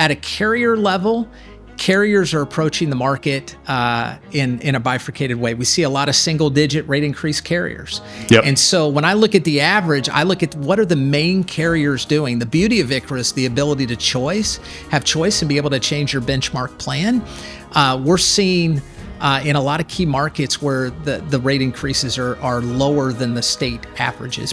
at a carrier level, carriers are approaching the market in a bifurcated way. We see a lot of single-digit rate increase carriers. Yep. And so when I look at the average, I look at what are the main carriers doing. The beauty of ICHRA is the ability to have choice and be able to change your benchmark plan. We're seeing in a lot of key markets where the rate increases are lower than the state averages.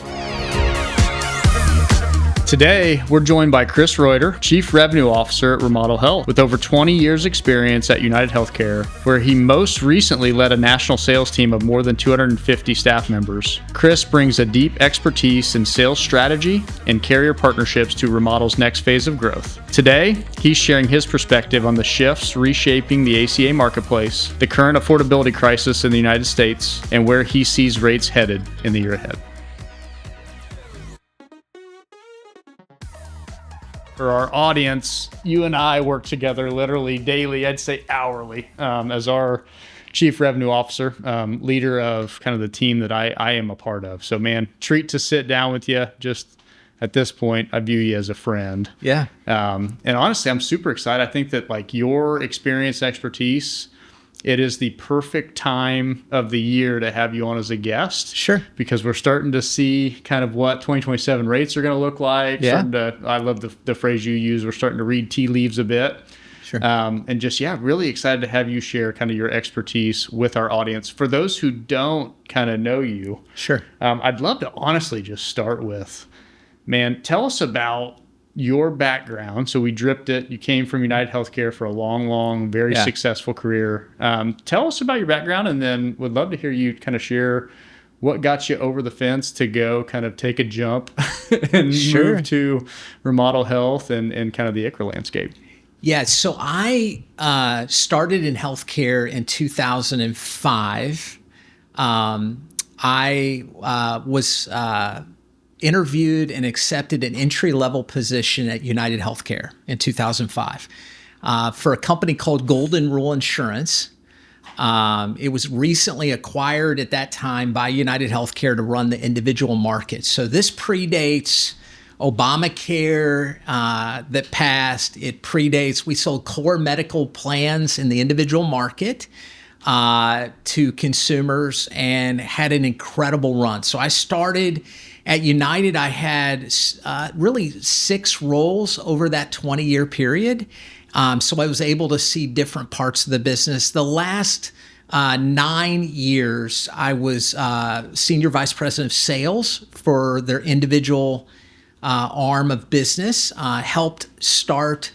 Today, we're joined by Chris Reuter, Chief Revenue Officer at Remodel Health, with over 20 years experience at UnitedHealthcare, where he most recently led a national sales team of more than 250 staff members. Chris brings a deep expertise in sales strategy and carrier partnerships to Remodel's next phase of growth. Today, he's sharing his perspective on the shifts reshaping the ACA marketplace, the current affordability crisis in the United States, and where he sees rates headed in the year ahead. For our audience, you and I work together literally daily, I'd say hourly, as our Chief Revenue Officer, leader of kind of the team that I am a part of. So, man, treat to sit down with you. Just at this point, I view you as a friend. Yeah. And honestly, I'm super excited. I think that like your experience, expertise, it is the perfect time of the year to have you on as a guest. Sure. Because we're starting to see kind of what 2027 rates are going to look like. Yeah. I love the phrase you use. We're starting to read tea leaves a bit. Sure. And just, really excited to have you share kind of your expertise with our audience. For those who don't kind of know you, Sure. I'd love to honestly just start with, man, tell us about your background. So we dripped it. You came from UnitedHealthcare for a long, very successful career. Tell us about your background, and then would love to hear you kind of share what got you over the fence to go kind of take a jump and move to Remodel Health and kind of the ICHRA landscape. Yeah, so I started in healthcare in 2005. I was interviewed and accepted an entry-level position at UnitedHealthcare in 2005 for a company called Golden Rule Insurance. It was recently acquired at that time by UnitedHealthcare to run the individual market. So this predates Obamacare that passed. It predates, we sold core medical plans in the individual market to consumers and had an incredible run. So I started at United. I had really 6 roles over that 20-year period. So I was able to see different parts of the business. The last 9 years, I was Senior Vice President of Sales for their individual arm of business, helped start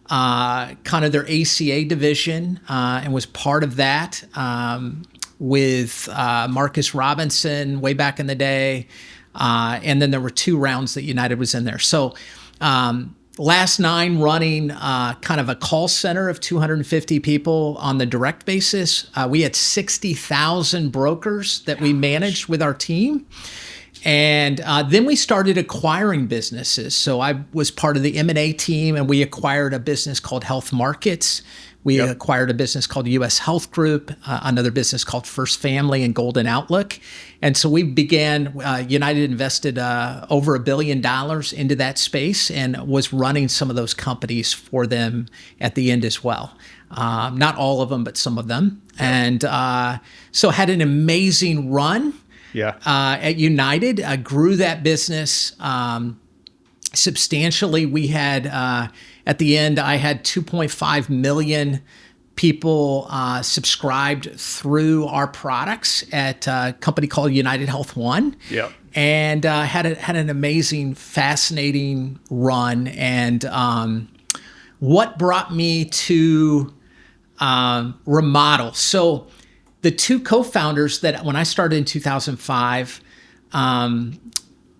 kind of their ACA division and was part of that with Marcus Robinson way back in the day. And then there were 2 rounds that United was in there. So last 9 running kind of a call center of 250 people on the direct basis. We had 60,000 brokers that we managed with our team. And then we started acquiring businesses. So I was part of the M&A team, and we acquired a business called Health Markets. We acquired a business called US Health Group, another business called First Family, and Golden Outlook. And so we began, United invested over $1 billion into that space and was running some of those companies for them at the end as well. Not all of them, but some of them. And so had an amazing run at United. I grew that business substantially. We had, at the end, I had 2.5 million people subscribed through our products at a company called United Health One. Yep. And had an amazing, fascinating run. And what brought me to Remodel? So the 2 co-founders that when I started in 2005,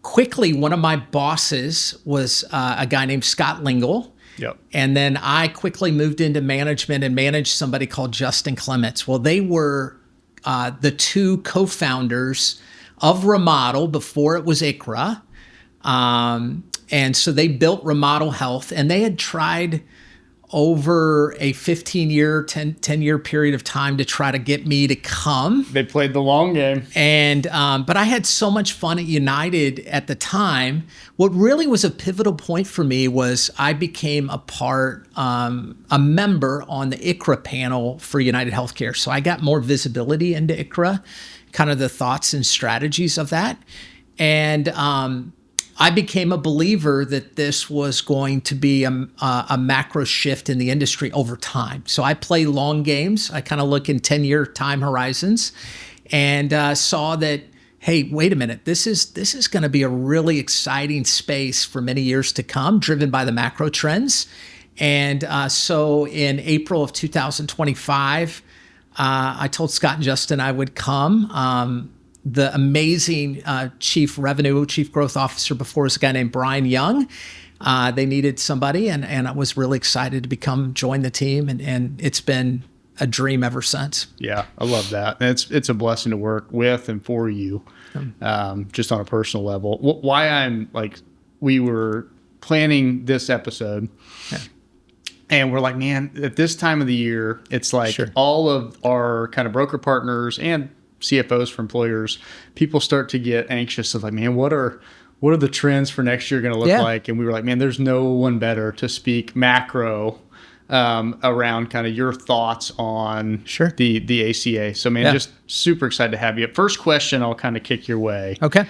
quickly, one of my bosses was a guy named Scott Lingle. Yep. And then I quickly moved into management and managed somebody called Justin Clements. Well, they were the 2 co-founders of Remodel before it was ICHRA. And so they built Remodel Health, and they had tried over a 10-year period of time to try to get me to come. They played the long game. And but I had so much fun at United at the time. What really was a pivotal point for me was I became a member on the ICHRA panel for UnitedHealthcare. So I got more visibility into ICHRA, kind of the thoughts and strategies of that. And I became a believer that this was going to be a macro shift in the industry over time. So I play long games. I kind of look in 10-year time horizons and saw that, hey, wait a minute, this is going to be a really exciting space for many years to come, driven by the macro trends. And so in April of 2025, I told Scott and Justin I would come. The amazing chief growth officer before was a guy named Brian Young. They needed somebody, and I was really excited to join the team, and it's been a dream ever since. Yeah, I love that. And it's a blessing to work with and for you, just on a personal level. Why we were planning this episode, and we're like, man, at this time of the year, it's like all of our kind of broker partners and CFOs for employers, people start to get anxious of like, man, what are the trends for next year going to look like? And we were like, man, there's no one better to speak macro around kind of your thoughts on the ACA. So man, just super excited to have you. First question, I'll kind of kick your way. Okay.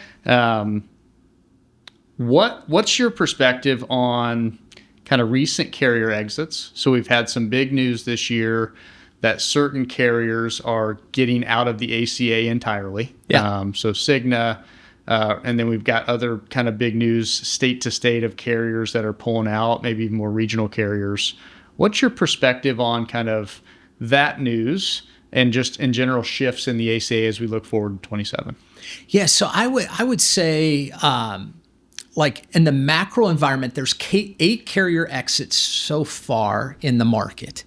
What's your perspective on kind of recent carrier exits? So we've had some big news this year that certain carriers are getting out of the ACA entirely. So Cigna, and then we've got other kind of big news state to state of carriers that are pulling out, maybe even more regional carriers. What's your perspective on kind of that news and just in general shifts in the ACA as we look forward to 27? Yeah, so I would say like in the macro environment, there's 8 carrier exits so far in the market.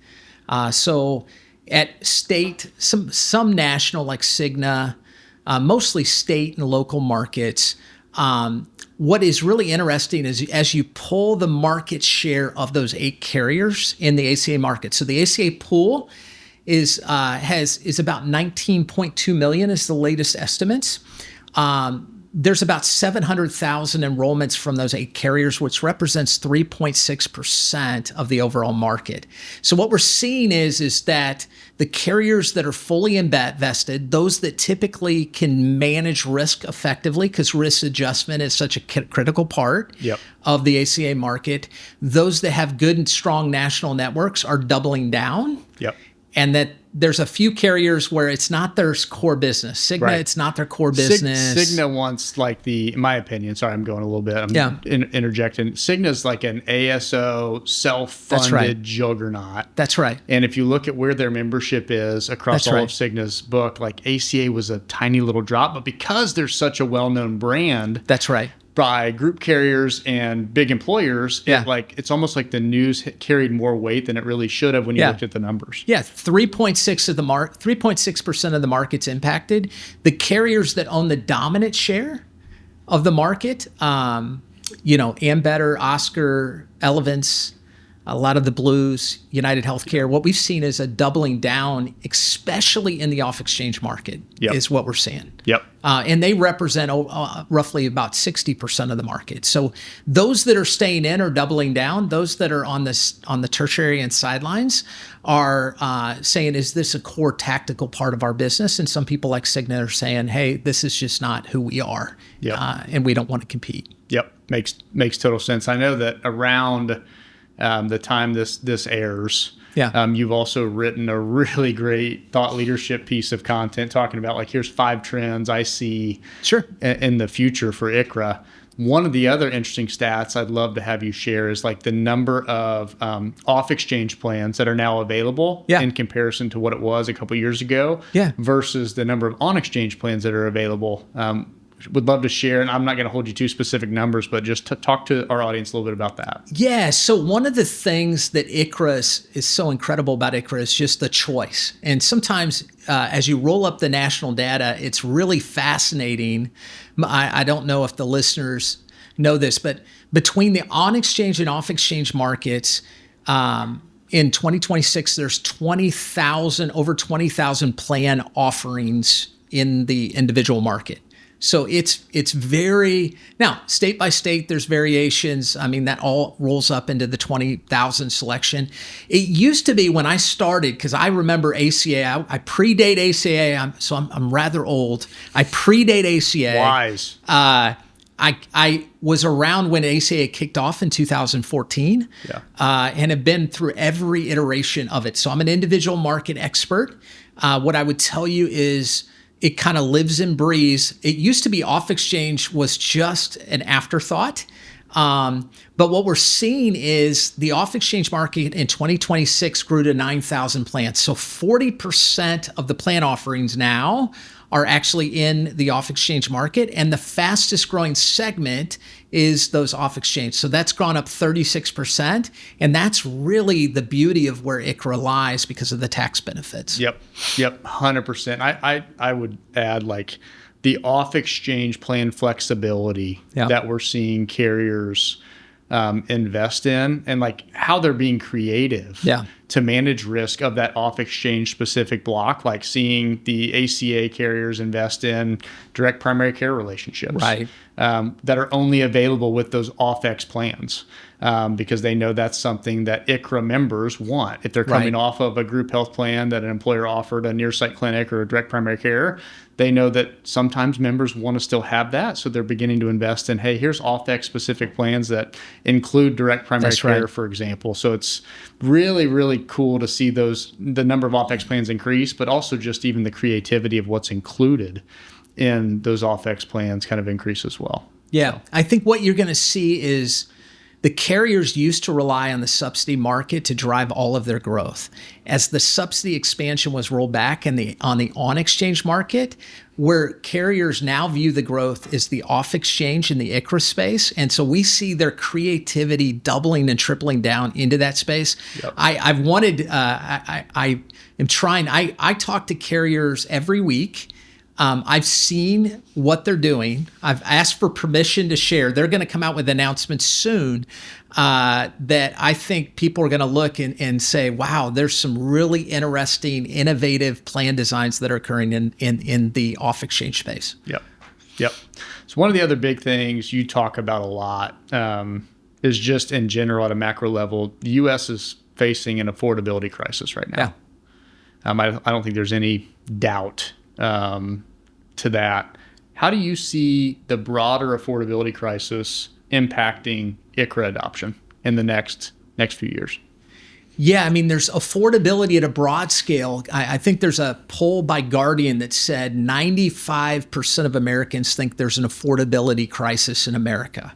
So at state, some national like Cigna, mostly state and local markets. What is really interesting is as you pull the market share of those 8 carriers in the ACA market. So the ACA pool is about 19.2 million is the latest estimates. There's about 700,000 enrollments from those 8 carriers, which represents 3.6% of the overall market. So what we're seeing is that the carriers that are fully invested, those that typically can manage risk effectively, because risk adjustment is such a critical part of the ACA market, those that have good and strong national networks are doubling down. And that there's a few carriers where it's not their core business. Cigna, it's not their core business. Cigna wants in my opinion, sorry, I'm going a little bit. I'm interjecting. Cigna's like an ASO self-funded juggernaut. That's right. And if you look at where their membership is across all of Cigna's book, like ACA was a tiny little drop, but because they're such a well-known brand. That's right. By group carriers and big employers, it's almost like the news carried more weight than it really should have when you looked at the numbers. 3.6% of the market's impacted. The carriers that own the dominant share of the market, Ambetter, Oscar, Elevance, a lot of the Blues, UnitedHealthcare, what we've seen is a doubling down, especially in the off-exchange market, is what we're seeing. And they represent roughly about 60% of the market. So those that are staying in are doubling down. Those that are on the tertiary and sidelines are saying, is this a core tactical part of our business? And some people like Cigna are saying, hey, this is just not who we are, and we don't want to compete. Makes total sense. I know that around the time this airs, you've also written a really great thought leadership piece of content talking about like, here's 5 trends I see in the future for ICHRA. One of the other interesting stats I'd love to have you share is like the number of off-exchange plans that are now available in comparison to what it was a couple years ago versus the number of on-exchange plans that are available. Would love to share, and I'm not going to hold you to specific numbers, but just to talk to our audience a little bit about that. Yeah, so one of the things that ICHRA is so incredible about ICHRA is just the choice. And sometimes as you roll up the national data, it's really fascinating. I don't know if the listeners know this, but between the on-exchange and off-exchange markets, in 2026, there's over 20,000 plan offerings in the individual market. So it's very, now state by state, there's variations. I mean, that all rolls up into the 20,000 selection. It used to be when I started, because I remember ACA, I predate ACA, so I'm rather old. I predate ACA. Wise. I was around when ACA kicked off in 2014 and have been through every iteration of it. So I'm an individual market expert. What I would tell you is it kind of lives and breathes. It used to be off exchange was just an afterthought. But what we're seeing is the off exchange market in 2026 grew to 9,000 plans. So 40% of the plan offerings now are actually in the off exchange market. And the fastest growing segment is those off exchange. So that's gone up 36%. And that's really the beauty of where ICHRA lies because of the tax benefits. Yep. 100%. I would add like the off exchange plan flexibility that we're seeing carriers invest in, and like how they're being creative to manage risk of that off exchange specific block, like seeing the ACA carriers invest in direct primary care relationships that are only available with those off-ex plans because they know that's something that ICHRA members want. If they're coming off of a group health plan that an employer offered a near-site clinic or a direct primary care, they know that sometimes members want to still have that. So they're beginning to invest in, hey, here's off-ex specific plans that include direct primary care, for example. So it's really, really cool to see the number of off-ex plans increase, but also just even the creativity of what's included in those off-ex plans kind of increase as well. Yeah. So I think what you're going to see is the carriers used to rely on the subsidy market to drive all of their growth. As the subsidy expansion was rolled back on the on-exchange market, where carriers now view the growth is the off-exchange in the ICHRA space. And so we see their creativity doubling and tripling down into that space. Yep. I talk to carriers every week. I've seen what they're doing. I've asked for permission to share. They're going to come out with announcements soon that I think people are going to look and say, wow, there's some really interesting, innovative plan designs that are occurring in the off-exchange space. Yep. So one of the other big things you talk about a lot is just in general at a macro level, the U.S. is facing an affordability crisis right now. Yeah. I don't think there's any doubt to that. How do you see the broader affordability crisis impacting ICHRA adoption in the next few years? Yeah, I mean, there's affordability at a broad scale. I think there's a poll by Guardian that said 95% of Americans think there's an affordability crisis in America.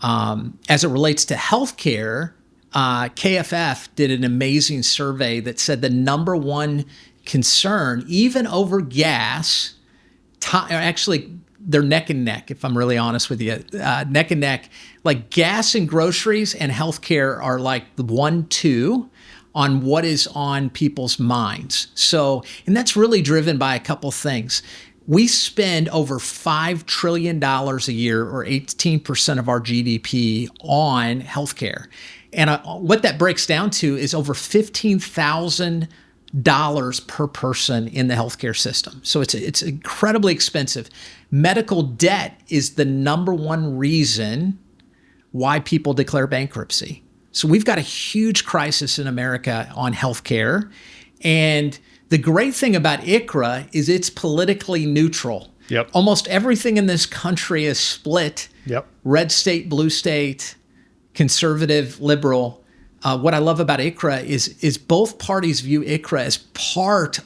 As it relates to healthcare, KFF did an amazing survey that said the number one concern, even over gas, actually they're neck and neck, if I'm really honest with you, neck and neck. Like gas and groceries and healthcare are like the 1-2 on what is on people's minds. So, and that's really driven by a couple things. We spend over $5 trillion a year, or 18% of our GDP, on healthcare. And what that breaks down to is over $15,000 per person in the healthcare system. So it's incredibly expensive. Medical debt is the number one reason why people declare bankruptcy. So we've got a huge crisis in America on healthcare. And the great thing about ICHRA is it's politically neutral. Yep. Almost everything in this country is split. Yep. Red state, blue state, conservative, liberal. What I love about ICHRA is both parties view ICHRA as part,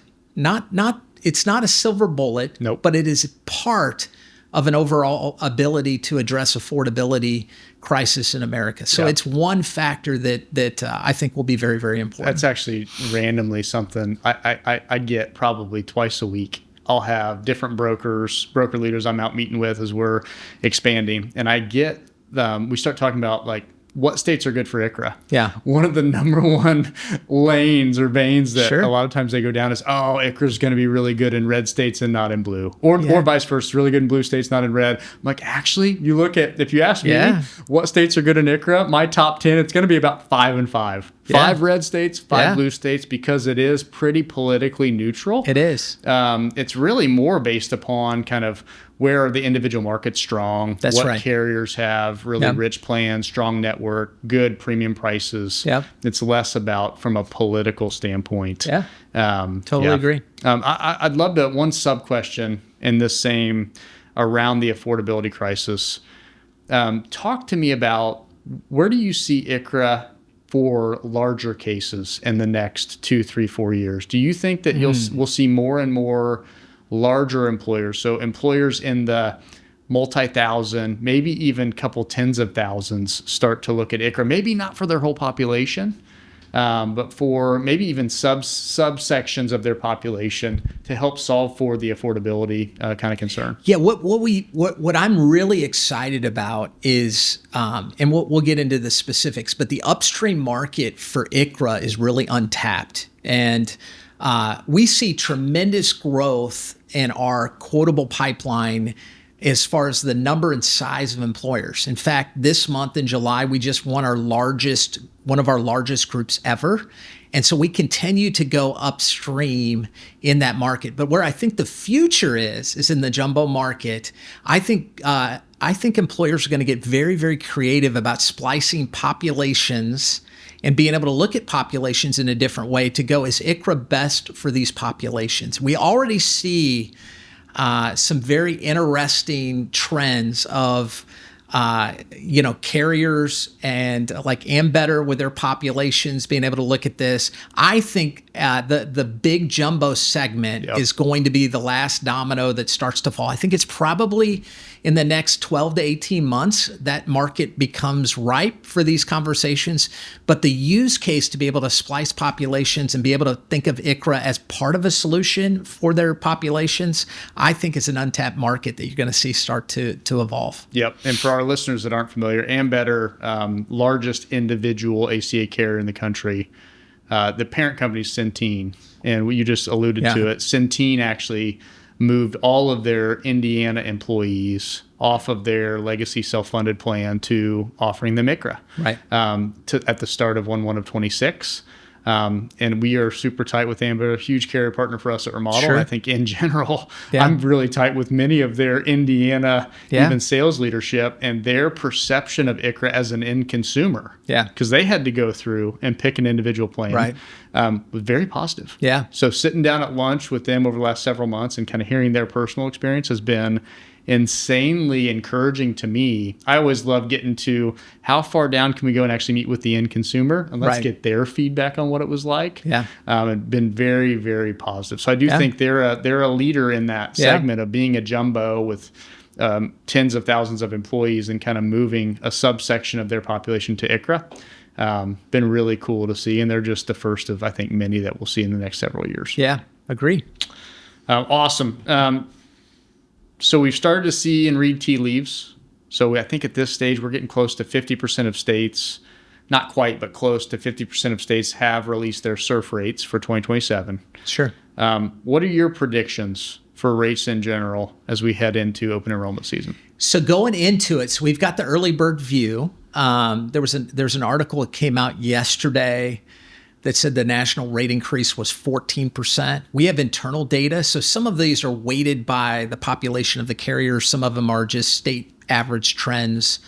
it's not a silver bullet, but it is part of an overall ability to address affordability crisis in America. So it's one factor that I think will be very, very important. That's actually randomly something I get probably twice a week. I'll have different broker leaders I'm out meeting with as we're expanding. And I get, we start talking about like, what states are good for ICHRA? Yeah. One of the number one lanes or veins that a lot of times they go down is, ICHRA is going to be really good in red states and not in blue. Or vice versa, really good in blue states, not in red. I'm like, actually, if you ask me what states are good in ICHRA, my top 10, it's going to be about 5 and 5 5 red states, 5 blue states, because it is pretty politically neutral. It is. It's really more based upon kind of where are the individual markets strong, what carriers have really rich plans, strong network, good premium prices. Yeah. It's less about from a political standpoint. Yeah. Totally agree. I'd love to, one sub-question in this same around the affordability crisis. Talk to me about where do you see ICHRA for larger cases in the next 2, 3, 4 years? Do you think that we'll see more and more larger employers, so employers in the multi-thousand, maybe even couple tens of thousands, start to look at ICHRA, maybe not for their whole population, but for maybe even subsections of their population to help solve for the affordability kind of concern? Yeah, what I'm really excited about is, and we'll get into the specifics, but the upstream market for ICHRA is really untapped, and we see tremendous growth in our quotable pipeline as far as the number and size of employers. In fact, this month in July, we just won one of our largest groups ever. And so we continue to go upstream in that market. But where I think the future is in the jumbo market. I think employers are going to get very, very creative about splicing populations and being able to look at populations in a different way to go, is ICHRA best for these populations? We already see some very interesting trends of carriers and like Ambetter with their populations being able to look at this. I think the big jumbo segment is going to be the last domino that starts to fall. I think it's probably in the next 12 to 18 months that market becomes ripe for these conversations. But the use case to be able to splice populations and be able to think of ICHRA as part of a solution for their populations, I think is an untapped market that you're going to see start to evolve. Yep. And for our listeners that aren't familiar, Ambetter, largest individual ACA carrier in the country. The parent company is Centene, and you just alluded to it. Centene actually moved all of their Indiana employees off of their legacy self-funded plan to offering them ICHRA at the start of 1/1 of 26. And we are super tight with Amber, a huge carrier partner for us at Remodel. Sure. And I think in general, I'm really tight with many of their Indiana, even sales leadership, and their perception of ICHRA as an end consumer. Yeah. Because they had to go through and pick an individual plan. Right. Was very positive. Yeah. So sitting down at lunch with them over the last several months and kind of hearing their personal experience has been insanely encouraging to me. I always love getting to how far down can we go and actually meet with the end consumer and let's get their feedback on what it was like. Yeah. And been very, very positive. So I do think they're a leader in that segment of being a jumbo with tens of thousands of employees and kind of moving a subsection of their population to ICHRA. Been really cool to see. And they're just the first of, I think, many that we'll see in the next several years. Yeah, agree. Awesome. So we've started to see and read tea leaves. So I think at this stage, we're getting close to 50% of states, not quite, but close to 50% of states have released their surf rates for 2027. Sure. What are your predictions for rates in general as we head into open enrollment season? So going into it, so we've got the early bird view. There's an article that came out yesterday that said the national rate increase was 14%. We have internal data, so some of these are weighted by the population of the carrier. Some of them are just state average trends.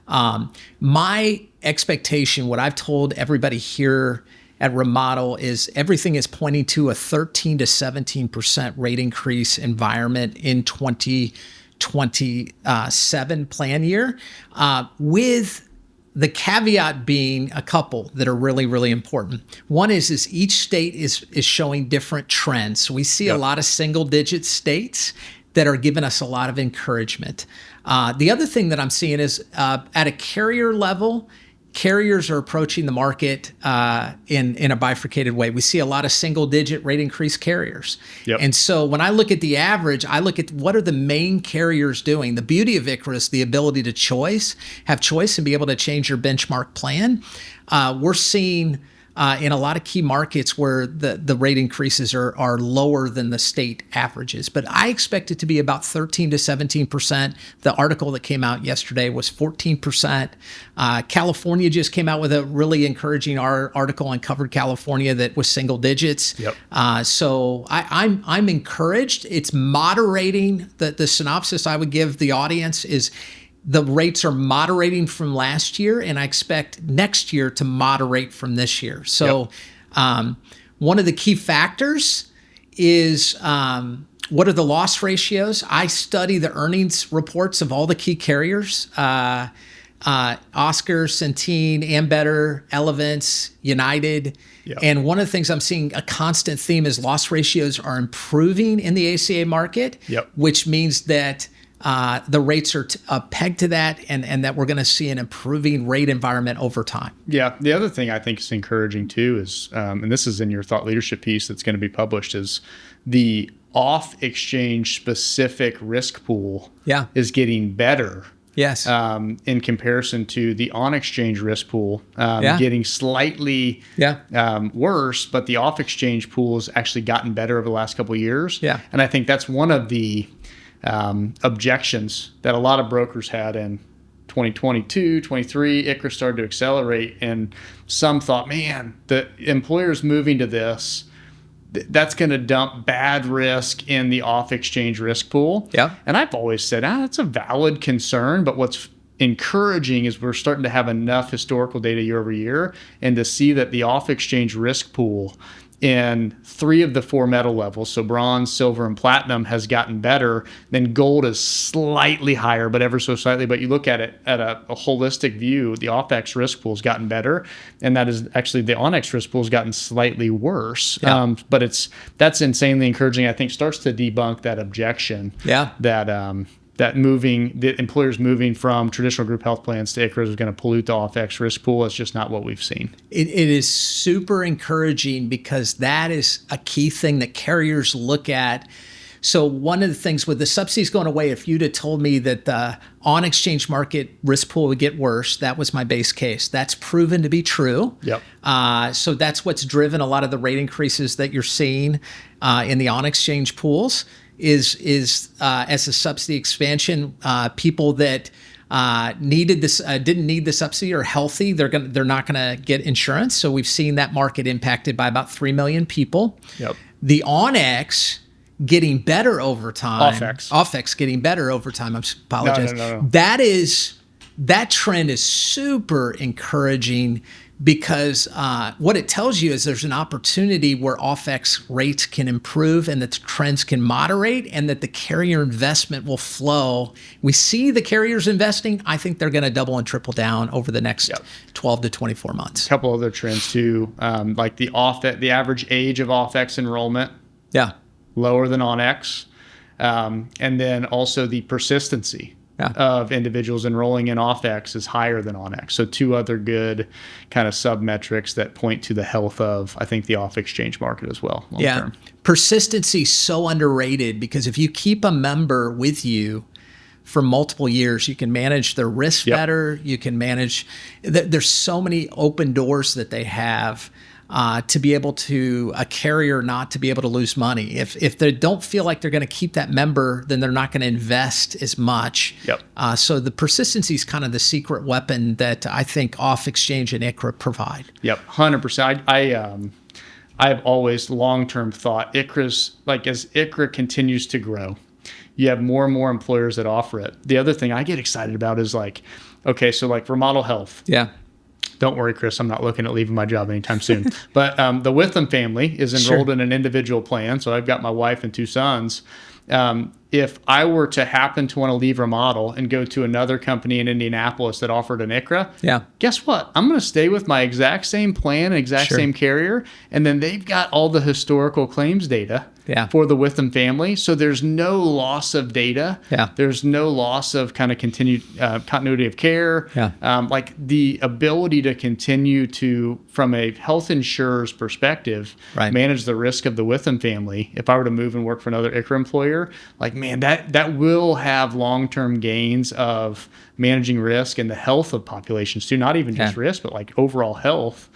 My expectation, what I've told everybody here at Remodel, is everything is pointing to a 13 to 17% rate increase environment in 2027 plan year, with the caveat being a couple that are really, really important. One is each state is showing different trends. So we see a lot of single-digit states that are giving us a lot of encouragement. The other thing that I'm seeing is at a carrier level, carriers are approaching the market in a bifurcated way. We see a lot of single-digit rate increase carriers. And so when I look at the average, I look at what are the main carriers doing. The beauty of ICHRA is the ability to have choice and be able to change your benchmark plan. We're seeing in a lot of key markets where the rate increases are lower than the state averages. But I expect it to be about 13 to 17%. The article that came out yesterday was 14%. California just came out with a really encouraging article on Covered California that was single digits. Yep. So I'm encouraged. It's moderating. The synopsis I would give the audience is the rates are moderating from last year, and I expect next year to moderate from this year. So one of the key factors is what are the loss ratios? I study the earnings reports of all the key carriers, Oscar, Centene, Ambetter, Elevance, United. Yep. And one of the things I'm seeing a constant theme is loss ratios are improving in the ACA market, which means that the rates are pegged to that, and that we're going to see an improving rate environment over time. Yeah. The other thing I think is encouraging too is, and this is in your thought leadership piece that's going to be published, is the off-exchange specific risk pool is getting better. Yes. In comparison to the on-exchange risk pool, getting slightly worse, but the off-exchange pool has actually gotten better over the last couple of years. Yeah. And I think that's one of the objections that a lot of brokers had in 2022, 23. ICHRA started to accelerate, and some thought, man, the employers moving to this, that's going to dump bad risk in the off-exchange risk pool. Yeah. And I've always said, that's a valid concern, but what's encouraging is we're starting to have enough historical data year over year and to see that the off-exchange risk pool in 3 of the 4 metal levels, so bronze, silver, and platinum, has gotten better. Then gold is slightly higher, but ever so slightly. But you look at it at a holistic view, the off-X risk pool has gotten better, and that is actually the on-X risk pool has gotten slightly worse. Yeah. But that's insanely encouraging. I think starts to debunk that objection that the employers moving from traditional group health plans to ICHRA is going to pollute the off-X risk pool. It's just not what we've seen. It is super encouraging because that is a key thing that carriers look at. So one of the things with the subsidies going away, if you'd have told me that the on-exchange market risk pool would get worse, that was my base case. That's proven to be true. Yep. So that's what's driven a lot of the rate increases that you're seeing in the on-exchange pools. Is as a subsidy expansion, people that needed this didn't need the subsidy are healthy. They're not gonna get insurance. So we've seen that market impacted by about 3 million people. Yep. The on-X getting better over time. Off-X getting better over time. I apologize. No. That trend is super encouraging because what it tells you is there's an opportunity where off-X rates can improve and that the trends can moderate and that the carrier investment will flow. We see the carriers investing. I think they're going to double and triple down over the next 12 to 24 months. A couple other trends too, like the average age of off-X enrollment. Yeah. Lower than on-X. And then also the persistency of individuals enrolling in off-X is higher than on-X. So 2 other good kind of sub-metrics that point to the health of, I think, the off-exchange market as well. Long term. Persistency is so underrated because if you keep a member with you for multiple years, you can manage their risk better. You can manage, there's so many open doors that they have to be able to, a carrier not to be able to lose money. If they don't feel like they're going to keep that member, then they're not going to invest as much. So the persistency is kind of the secret weapon that I think off-exchange and ICHRA provide. 100%. I've always long-term thought ICHRA's, like as ICHRA continues to grow, you have more and more employers that offer it. The other thing I get excited about is like, okay, so like Remodel Health. Yeah. Don't worry, Chris, I'm not looking at leaving my job anytime soon. But the Witham family is enrolled in an individual plan. So I've got my wife and 2 sons. If I were to happen to want to leave Remodel and go to another company in Indianapolis that offered an ICHRA, guess what? I'm going to stay with my exact same plan, exact same carrier, and then they've got all the historical claims data. for the Witham family. So there's no loss of data. There's no loss of kind of continued continuity of care. Like the ability to continue to, from a health insurer's perspective, manage the risk of the Witham family. If I were to move and work for another ICHRA employer, like, man, that will have long-term gains of managing risk and the health of populations too, not even just risk, but like overall health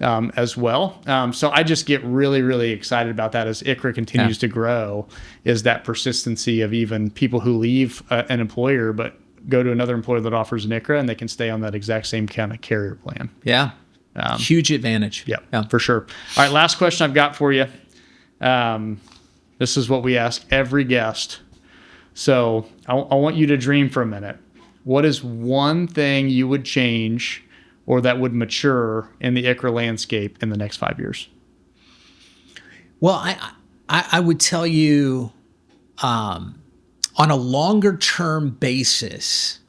as well. So I just get really, really excited about that as ICHRA continues to grow, is that persistency of even people who leave an employer but go to another employer that offers an ICHRA and they can stay on that exact same kind of carrier plan. Huge advantage. Yeah, for sure. All right, last question I've got for you. This is what we ask every guest. So I want you to dream for a minute. What is one thing you would change or that would mature in the ICHRA landscape in the next 5 years? Well, I would tell you on a longer term basis,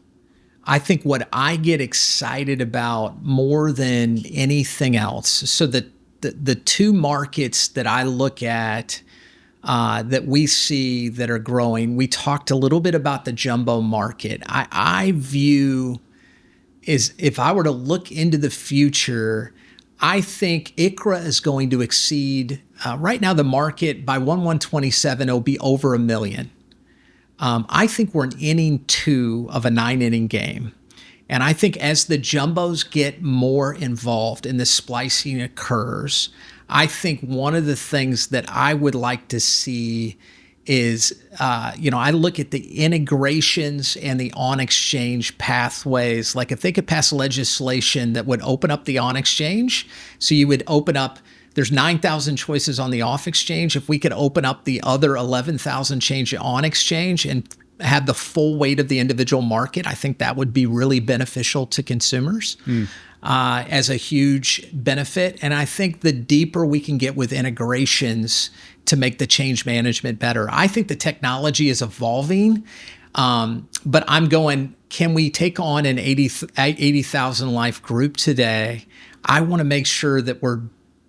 I think what I get excited about more than anything else, so the two markets that I look at that we see that are growing, we talked a little bit about the jumbo market. I view is, if I were to look into the future, I think ICHRA is going to exceed, right now the market by 1/1/27, it'll be over 1 million. I think we're in inning 2 of a 9-inning game. And I think as the jumbos get more involved and the splicing occurs, I think one of the things that I would like to see is, I look at the integrations and the on-exchange pathways. Like if they could pass legislation that would open up the on-exchange, so you would open up, there's 9,000 choices on the off-exchange. If we could open up the other 11,000 change on-exchange and have the full weight of the individual market, I think that would be really beneficial to consumers as a huge benefit. And I think the deeper we can get with integrations to make the change management better. I think the technology is evolving, but I'm going, can we take on an 80,000 life group today? I want to make sure that we're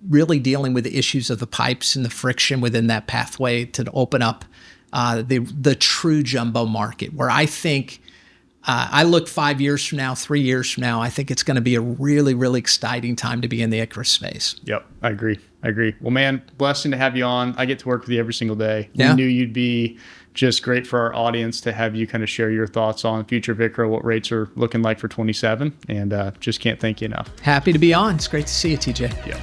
really dealing with the issues of the pipes and the friction within that pathway to open up the true jumbo market, where I think I look 5 years from now, 3 years from now, I think it's going to be a really, really exciting time to be in the ICHRA space. Yep, I agree. Well, man, blessing to have you on. I get to work with you every single day. Yeah. We knew you'd be just great for our audience to have you kind of share your thoughts on future of ICHRA, what rates are looking like for 27, and just can't thank you enough. Happy to be on. It's great to see you, TJ. Yeah.